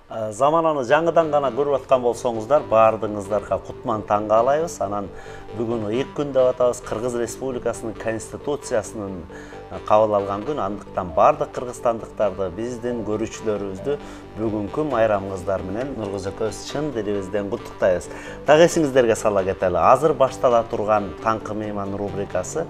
Замананы жаңыдан гана көрүп аткан болсоңуздар, баардыгыңыздарга кутман таң каалайбыз. Анан бүгүн ыйык күн деп атабыз. Кыргыз Республикасынын конституциясынын кабыл алган күн. Андыктан баардык кыргызстандыктарды, биздин көрүүчүлөрүбүздү бүгүнкү майрамыңыздар менен Нургүзө көз чын дилибизден куттуктайбыз. Так эсиңиздерге сала кетели. Азыр баштала турган Таңкы мейман рубрикасы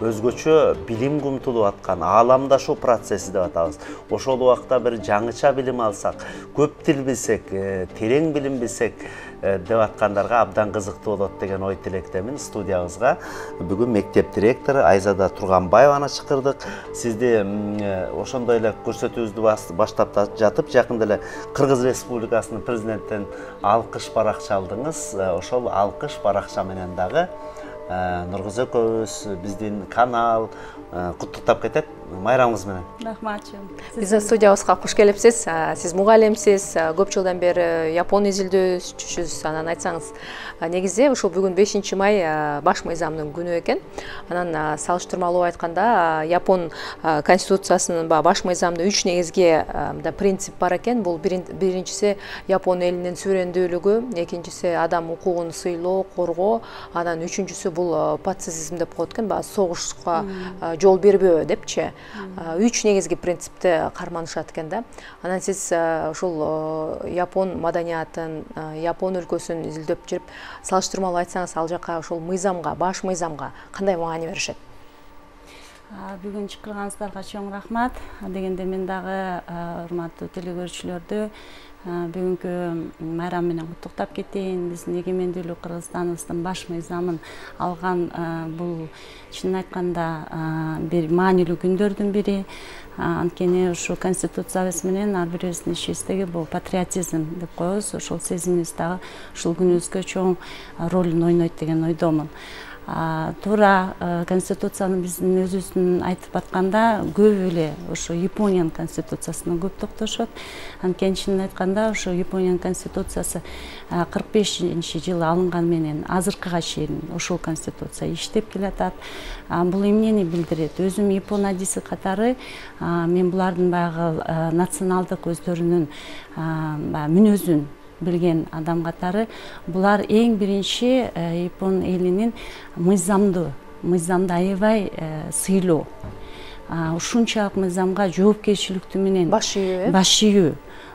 өзгөчө билимге умтулуп аткан ааламдашуу процесси деп атабыз. Ошол убакта бир жаңыча билим алсак, көп тил билсек, терең билим билсек деп аткандарга абдан кызыктуу болот деген ой тилектемин. Студиябызга бүгүн мектеп директору Айзада Турганбаеваны чакырдык. Сизди ошондой эле көрсөтүүбүздү баштап жатып, жакында эле Кыргыз Республикасынын президентинен алкыш баракча алдыңыз. Ошол алкыш баракча менен дагы Нургүзө көбүз, биздин канал куттуктап кетет. Майрамыңыз менен. Рахматчы. Биздин студиябызга куш келипсиз. Сиз мугалимсиз, көп жылдан бери Япон изилдөөчүсүз. Анан айтсаңыз, негизде ушул бүгүн 5 май баш мыйзамдын күнү экен. Анан салыштырмалуу айтканда, Япон конституциясынын баш мыйзамда 3 негизги принцип бар экен. Бул биринчиси Япон элинин суверендүүлүгү, экинчиси адам укугун сыйлоо, коргоо, анан үчүнчүсү бул пацифизм деп коет экен, согушка жол бербөө депчи. 3 негизги принципти карманышат экен да. Анан сиз ушул Япон маданиятын, Япон өлкөсүн изилдөп жүрүп, салыштырмалуу айтсаңыз, ал жака ушул мыйзамга, баш мыйзамга кандай маани беришет? Бүгүн чакырганыңыздарга чоң рахмат. Дегенде мен дагы урматтуу телекөрүүчүлөрдү бүгүнкү майрам менен куттуктап кетейин. Биздин эгемендүүлүк Кыргызстаныбыздын баш мыйзамын алган бул чынын айтканда бир маанилүү күндөрдүн бири. Анткени ушу конституциябыз менен ар бирибиздин ичибиздеги бул патриотизм деп коебуз. Ошол сезимибиз дагы ушул күнүбүзгө чоң ролун ойнойт деген ойдомун. Туура конституцияны биздин өзүбүздүн айтып атканда көп эле ошо Япониянын конституциясына көп токтошот. Анткени чынын айтканда ошо Япониянын конституциясы 45-жылы алынган менен азыркыга чейин ошол конституция иштеп келатат. Бул эмнени билдирет? Өзүм Япон адиси катары мен булардын баягы националдык өздөрүнүн мүнөзүн билген адам катары булар эң биринчи Япон элинин мыйзамды аябай сыйлоо. Ушунчалык мыйзамга жоопкерчиликтүү менен баш ийүү.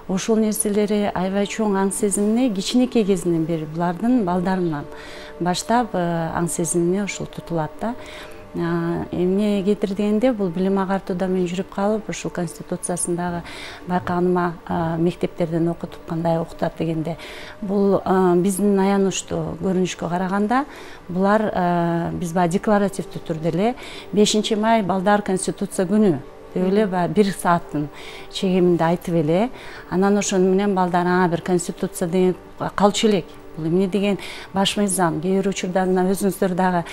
Ошол нерселери аябай чоң аң сезимине кичинекей кезинен бери булардын балдарынан баштап аң сезимине ошол тутулат да. Эмне кетир дегенде, бул билим агартууда мен жүрүп калып, ушул конституциясындагы байканыма мектептерден окутуп кандай окутат дегенде, бул биздин аянычтуу көрүнүшкө караганда, булар биз декларативдүү түрдө эле 5 май балдар конституция күнү деп эле 1 сааттын чегиминде айтып эле, анан ошону менен балдар бир конституция деген калчу элек. Эмне деген баш мыйзам, кээ бир учурда өзүңүздөр дагы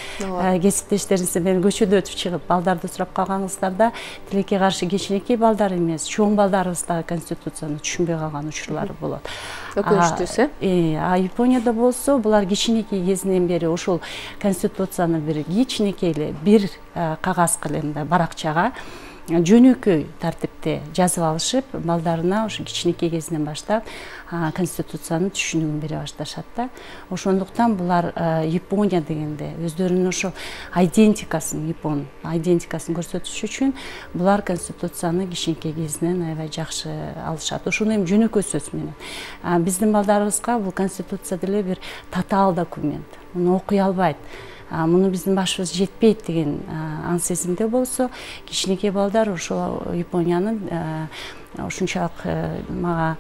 кесиптештериңиз менен көчөдө өтүп чыгып балдарды сурап калгаңыздарда, тилекке каршы кичинекей балдар эмес, чоң балдарыбыз дагы конституцияны түшүнбөй калган учурлары болот. Өкүнүчтүүсү. Японияда болсо, булар кичинекей кезинен бери ошол конституцияны бир кичинекей эле бир кагаз кылемде баракчага жөнөкөй тартипте жазып алышып, балдарына ошо кичинекей кезинен баштап конституцияны түшүнүгүн бере башташат да. Ошондуктан булар Япония дегенде өздөрүнүн ошо Япон идентикасын көрсөтүш үчүн булар конституцияны кичинекей кезинен аябай жакшы алышат. Ошону эми жөнөкөй сөз менен. Биздин балдарыбызга бул конституция деле бир татаал документ. Муну окуй албайт. Муну биздин башыбыз жетпейт деген аң сезимде болсо, кичинекей балдар ошол Япониянын ушунчалык мага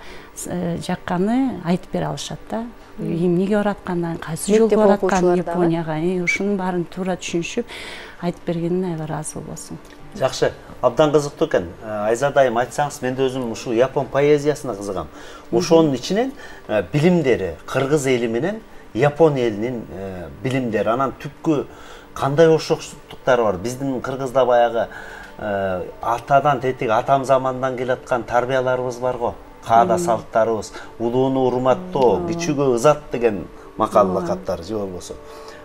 жакканы айтып бере алышат да. Эмнеге баратканын, кайсы жолго баратканын Японияга, ушунун баарын туура түшүнүшүп айтып бергенине аябай ыраазы болосуң. Жакшы, абдан кызыктуу экен. Айзада айым айтсаңыз, мен да өзүм ушул Япон поэзиясына кызыгам. Ошонун ичинен билимдери, кыргыз эли менен Япон элинин билимдери, анан түпкү кандай окшоштуктары бар? Биздин Кыргызда баягы атадан тетиги, атам замандан келаткан тарбияларыбыз бар го. Каада салттарыбыз, улууну урматтоо, кичүүгө ызат деген макал лакаттар же болбосо.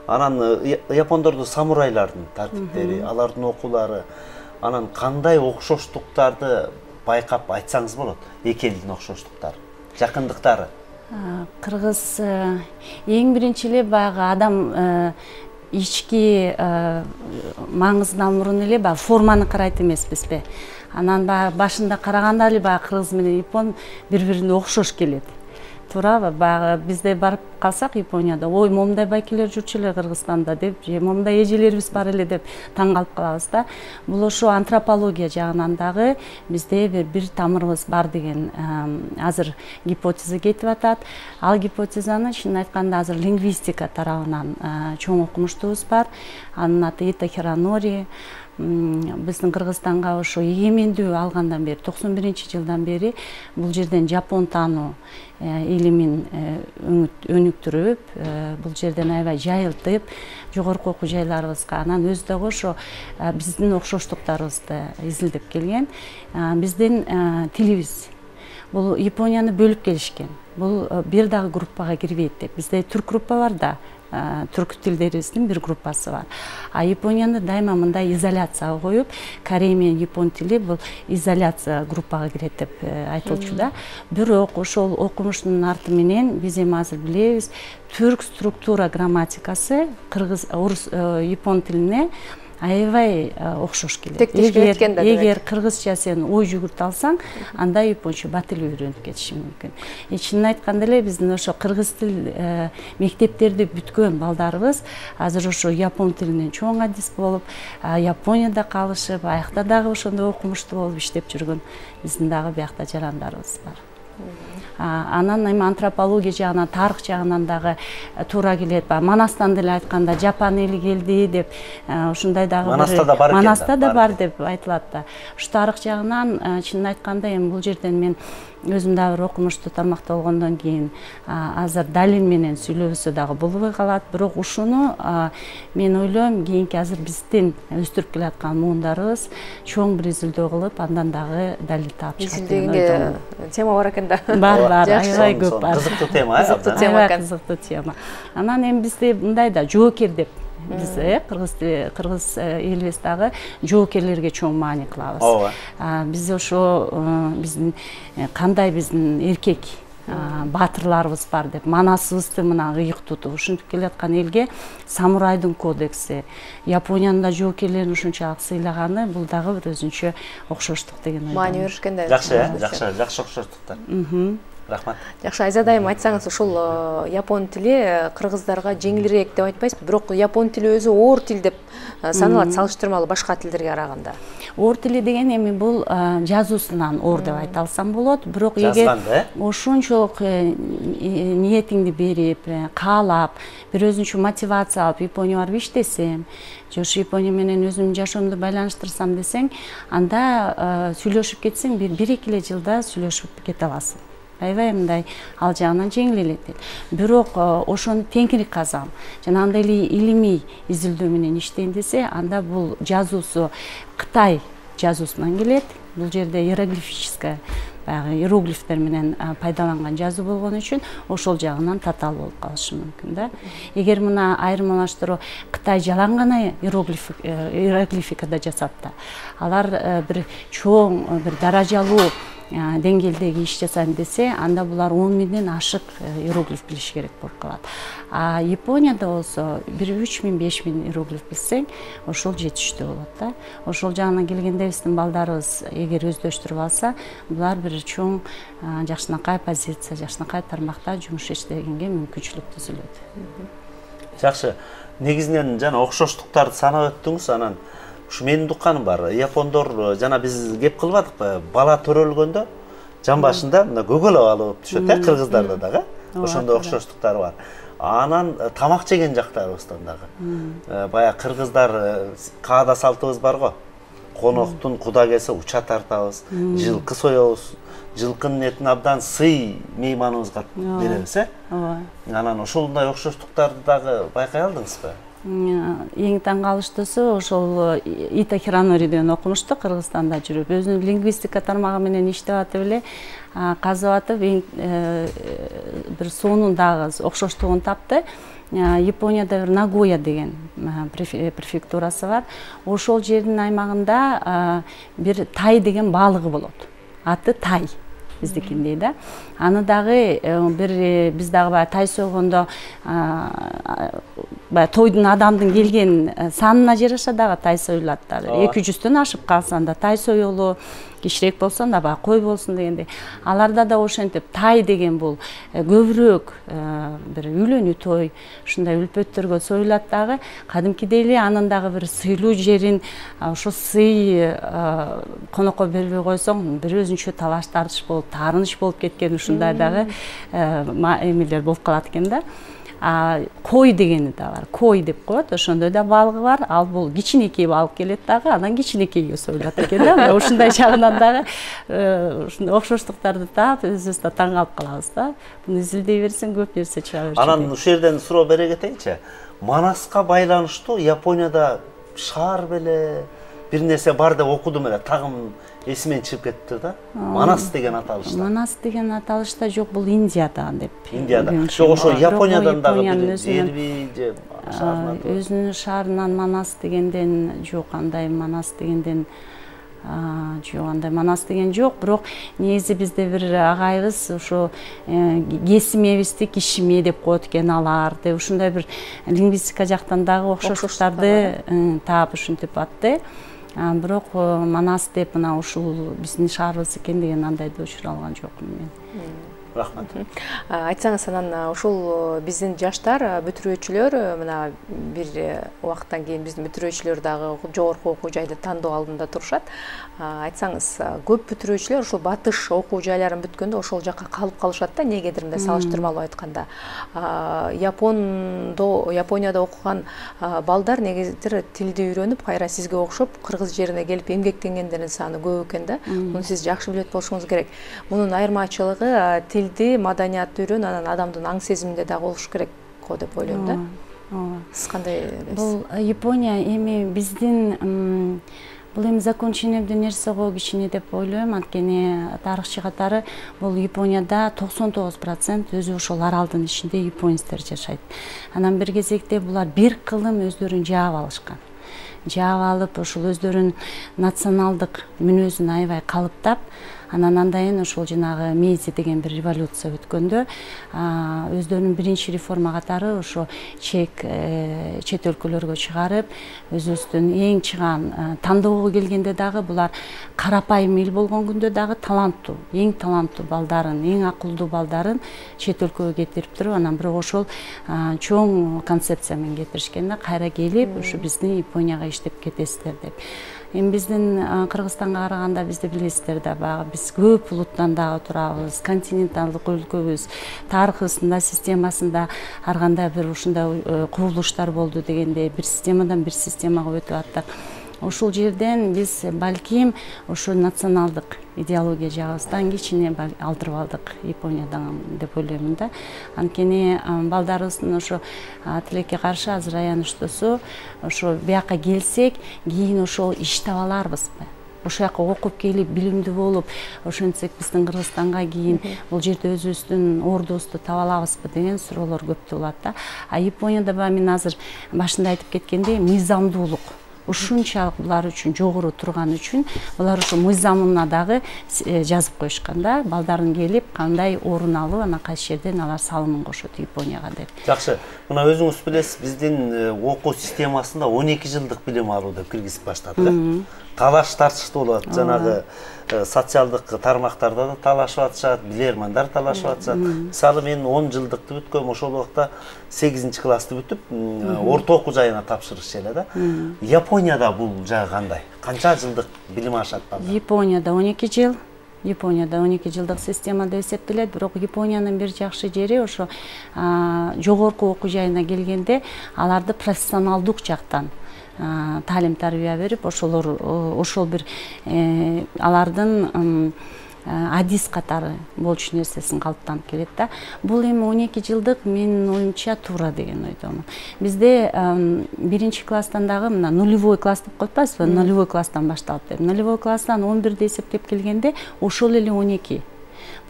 Анан япондордун самурайлардын тартиптери, алардын окуулары, анан кандай окшоштуктарды байкап айтсаңыз болот? Эки элдин окшоштуктары. Жакындыктары? Кыргыз эң биринчи эле баягы адам ички маңызынан мурун эле баягы форманы карайт эмеспизби? Анан баягы башында караганда эле баягы кыргыз менен япон бири-бирине окшош келет. Туурабы? Баягы бизде барып калсак Японияда, ой, момундай байкелер жүрчү эле Кыргызстанда деп, же момундай эжелерибиз бар эле деп таң калып калабыз да. Бул ошо антропология жагынан дагы бизде бир тамырыбыз бар деген азыр гипотеза кетип атат. Ал гипотезаны чынын айтканда азыр лингвистика тарабынан чоң окумуштубуз бар. Анын аты Ита Хиранори. Биздин Кыргызстанга ошо эгемендүү алгандан бери, 91-жылдан бери бул жерден жапон таануу илимин өнүктүрүп, бул жерден аябай жайылтып, жогорку окуу жайларыбызга, анан өзү дагы ошо биздин окшоштуктарыбызды изилдеп келген. Биздин тилибиз бул Японияны бөлүп келишкен. Бул бир дагы группага кирбейт деп. Бизде түрк группа бар да. Түрк тилдерибиздин бир группасы бар. А Японияны дайыма мындай изоляцияга коюп, Корей менен Япон тили бул изоляция группага кирет деп айтылчу да. Бирок ошол окумуштун арты менен биз эми азыр билебиз, түрк структура грамматикасы кыргыз, орус, Япон тилине аябай окшош келет. Эгер кыргызча сен ой жүгүртүп алсаң, анда японча батыл үйрөнүп кетиши мүмкүн. Чынын айтканда эле биздин ошо кыргыз тил мектептерди бүткөн балдарыбыз азыр ошо япон тилинен чоң адис болуп, Японияда калышып, аякта дагы ошондой окумуштуу болуп иштеп жүргөн биздин дагы биякта жарандарыбыз бар. Анан эми антропология жагынан, тарых жагынан дагы туура келет. Манастан деле айтканда жапан эли келди деп, ушундай дагы Манаста да бар деп айтылат да. Ушу тарых жагынан чынын айтканда эми бул жерден мен өзүм дагы бир окумуштуу тармакта болгондон кийин азыр Далин менен сүйлөбөсө дагы болбой калат. Бирок ушуну мен ойлойм, кийинки азыр биздин өстүрүп келаткан муундарыбыз чоң бир изилдөө кылып, андан дагы далил таап чыгат деген ойдомун. Тема бар экен да. Бар, аябай көп бар. Кызыктуу тема, кызыктуу тема экен. Кызыктуу тема. Анан эми бизде мындай да жоокер деп биз кыргыз элибиз дагы жоокерлерге чоң маани кылабыз. Ооба. Биз ошо биздин кандай биздин эркек баатырларыбыз бар деп, манасыбызды мына ыйык тутуп ушинтип келаткан элге самурайдын кодекси, Япониянын да жоокерлерин ушунчалык сыйлаганы, бул дагы бир өзүнчө окшоштук деген ойдомун. Маани беришкен да. Жакшы окшоштуктар. Рахмат. Жакшы, Айзат айым, айтсаңыз, ушул япон тили кыргыздарга жеңилирээк деп айтпайсызбы, бирок япон тили өзү оор тил деп саналат, салыштырмалуу башка тилдерге караганда. Оор тили деген эми бул жазуусунан оор деп айта алсам болот, бирок эгер ошончолук ниетиңди берип, каалап, бир өзүнчө мотивация алып Японияга барып иштесем, же ошо Япония менен өзүмдүн жашоомду байланыштырсам десең, анда сүйлөшүп кетсең, бир 1-2 жылда сүйлөшүп кете аласың. Аябай мындай ал жагынан жеңил элек. Бирок ошону теңири казам, жана андай эле илимий изилдөө менен иштейин десе, анда бул жазуусу Кытай жазуусунан келет. Бул жерде иероглифическая, баягы иероглифтер менен пайдаланган жазуу болгон үчүн ошол жагынан татаал болуп калышы мүмкүн да. Эгер мына айырмалаштыруу Кытай жалаң гана иероглификада жасап да, алар бир чоң, бир даражалуу деңгээлдеги иш жасайын десе, анда булар 10 миңден ашык иероглиф билиш керек болуп калат. А Японияда болсо 3000, 5000 иероглиф билсең, ошол жетиштүү болот да. Ошол жагынан келгенде биздин балдарыбыз эгер өздөштүрүп алса, булар бир чоң жакшынакай позиция, жакшынакай тармакта жумуш иштегенге мүмкүнчүлүк түзүлөт. Жакшы. Негизинен жана окшоштуктарды санап өттүңүз, анан ушу менин укканым бар. Япондор жана биз кеп кылбадыкпы? Бала төрөлгөндө жан башында мына көгөлөп алып түшөт, кыргыздарда дагы. Ошондой окшоштуктар бар. Анан тамак жеген жактарыбыздан дагы. Бая кыргыздар каада салтыбыз бар го. Коноктун куда келсе уча тартабыз, жылкы соёбуз. Жылкынын этин абдан сый мейманыбызга беребиз, Анан ошондой окшоштуктарды дагы байкай алдыңызбы? Эң таң калыштуусу ошол Ита Хиранориден окумушту, Кыргызстанда жүрүп, өзүнүн лингвистика тармагы менен иштеп атып эле, казып атып, бир сонун дагы окшоштугун тапты. Японияда бир Нагоя деген префектурасы бар. Ошол жердин аймагында бир тай деген баалыгы болот. Аты тай. биздикиндей да. Аны дагы бир биз дагы баягы тай сойгондо баягы тойдун адамдын келген санына жараша дагы тай союлат да. 200-төн ашып калсан да тай союлу, кичирээк болсун да баягы кой болсун дегендей. Аларда да ошентип тай деген бул көбүрөөк бир үйлөнүү той, ушундай үлпөттөргө союлат дагы. Кадимкидей эле анын дагы бир сыйлуу жерин ошо сый конокко бербей койсоң бир өзүнчө талаш тартыш болуп, таарыныч болуп кеткен ушундай дагы эмелер болуп калат экен да. Кой дегени да бар. Кой деп коет. Ошондой да балыгы бар. Ал бул кичинекей балык келет дагы, анан кичинекейге союлат экен да. Ушундай жагынан дагы ушундай окшоштуктарды таап, өзүбүз да таң калып калабыз да. Буну изилдей берсең көп нерсе чыга берет. Анан ушул жерден суроо бере кетейинчи. Манаска байланыштуу Японияда шаар беле бир нерсе бар деп окудум эле. Тагым эсимен чыгып кетти да. Манас деген аталышта. Манас деген аталышта жок, бул Индияда деп. Индияда. Жок, ошо Япониядан дагы бир жерби же шаарынан. Өзүнүн шаарынан Манас дегенден жок, андай Манас дегенден жок, андай Манас деген жок. Бирок негизи бизде бир агайыбыз ошо кесимебизди кишиме деп коет экен алар деп, ушундай бир лингвистика жактан дагы окшоштуктарды таап ушинтип атты. Бирок Манас деп мына ушул биздин шаарыбыз экен деген андайды учур алган жокмун мен. Рахмат. Айтсаңыз, анан ушул биздин жаштар, бүтүрүүчүлөр мына бир убакыттан кийин биздин бүтүрүүчүлөр дагы жогорку окуу жайды тандоо алдында турушат. Айтсаңыз, көп бүтүрүүчүлөр ушул батыш окуу жайларын бүткөндө ошол жакка калып калышат да, негедир мындай салыштырмалуу айтканда. Японияда окуган балдар негедир тилди үйрөнүп, кайра сизге окшоп кыргыз жерине келип эмгектенгендердин саны көп экен да. Муну сиз жакшы билет болушуңуз керек. Мунун айырмачылыгы тилди, маданиятты үйрөн, анан адамдын аң сезиминде дагы болуш керек го деп ойлойм да. Сиз кандай элесиз? Бул Япония эми биздин бул эми законченемдүү нерсе го кичине деп ойлойм. Анткени тарыхчы катары бул Японияда 99% өзү ошол аралдын ичинде японецтер жашайт. Анан бир кезекте булар бир кылым өздөрүн жаап алышкан. Жаап алып, ошол өздөрүнүн националдык мүнөзүн аябай калыптап, анан андайын ошол жанагы Мейзи деген бир революция өткөндө өздөрүнүн биринчи реформа катары ошо чет өлкөлөргө чыгарып, өзүбүздүн эң чыган тандоого келгенде дагы булар карапайым эл болгон күндө дагы таланттуу, эң таланттуу балдарын, эң акылдуу балдарын чет өлкөгө кетирип туруп, анан бирок ошол чоң концепция менен кетиришкен да, кайра келип ушу биздин Японияга иштеп кетесиздер деп. Эми биздин Кыргызстанга караганда бизди билесиздер да, баягы биз көп улуттан дагы турабыз, континенталдык өлкөбүз, тарыхысында, системасында ар кандай бир ушундай курулуштар болду дегендей, бир системадан бир системага өтүп аттык. Ошол жерден биз балким ошо националдык идеология жагыбыздан кичине алдырып алдык Япониядан деп ойлоймун да. Анткени балдарыбыздын ошо тилекке каршы азыр аянычтуусу, ошо бияка келсек, кийин ошол иш таба аларбызбы? Ошол жака окуп келип, билимдүү болуп, ошентсек биздин Кыргызстанга кийин бул жерде өзүбүздүн ордубузду таба алабызбы деген суроолор көп туулат да. Японияда мен азыр башында айтып кеткендей, мыйзамдуулук ушунчалык булар үчүн жогору турган үчүн булар ошо мыйзамына дагы жазып коюшкан да, балдарын келип кандай орун алып, анан кайсы жерден алар салымын кошот Японияга деп. Жакшы. Мына өзүңүз билесиз, биздин окуу системасында 12 жылдык билим алуу деп киргизип баштады. Талаш тартыштуу болот, жанагы социалдык тармактарда да талашып атышат, билермандар талашып атышат. Мисалы мен 10 жылдыкты бүткөм, ошол убакта 8-классты бүтүп, орто окуу жайына тапшырышчу эле да. Японияда бул жагы кандай? Канча жылдык билим алышат балдар? Японияда 12 жыл. Японияда 12 жылдык система деп эсептелет, бирок Япониянын бир жакшы жери ошо жогорку окуу жайына келгенде аларды профессионалдык жактан талим тарбия берип, ошол бир алардын адис катары болчу нерсесин калыптанып келет да. Бул эми 12 жылдык менин оюмча туура деген ойдомун. Бизде 1-класстан дагы мына нулевой класс деп койтпайсызбы? Нулевой класстан башталып деп. Нулевой класстан 11 эсептеп келгенде ошол эле 12.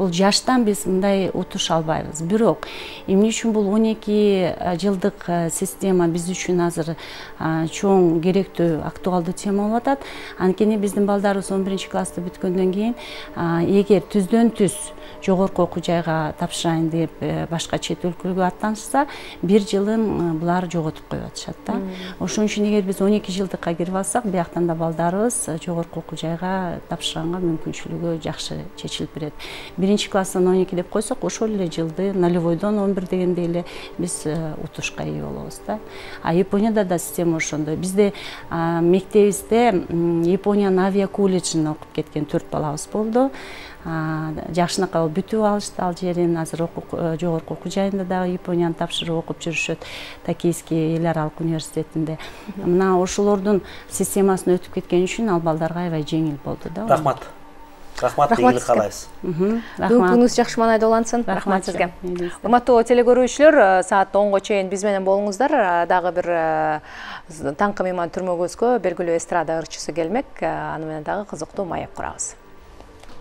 бул жаштан биз мындай утуш албайбыз. Бирок эмне үчүн бул 12 жылдык система биз үчүн азыр чоң керектүү актуалдуу тема болуп атат. Анткени биздин балдарыбыз 11 классты бүткөндөн кийин эгер түздөн түз жогорку окуу жайга тапшырайын деп башка чет өлкөгө аттанышса, 1 жылын булар жоготуп коюп атышат да. Ошон үчүн эгер биз 12 жылдыкка кирип алсак, бияктан да балдарыбыз жогорку окуу жайга тапшырганга мүмкүнчүлүгү жакшы чечилип берет. 1 класстан 12 деп койсок, ошол эле жылды нолевойдон 11 дегендей эле биз утушка ээ болобуз да. Японияда да система ошондой. Бизде мектебибизде Япониянын авиа колледжин окуп кеткен 4 балабыз болду. Жакшынакай бүтүп алышты ал жерин, азыр жогорку окуу жайында дагы Японияны тапшырып окуп жүрүшөт, Токийский эл аралык университетинде. Мына ошолордун системасын өтүп кеткен үчүн ал балдарга аябай жеңил болду да. Рахмат. Рахмат, ийгилик каалайбыз. Бүгүнкүнүңүз жакшы маанайда улансын. Рахмат сизге. Урматтуу телекөрүүчүлөр, саат 10го чейин биз менен болуңуздар. Дагы бир таңкы мейман түрмөгүбүзгө белгилүү эстрада ырчысы келмек. Аны менен дагы кызыктуу маек курабыз.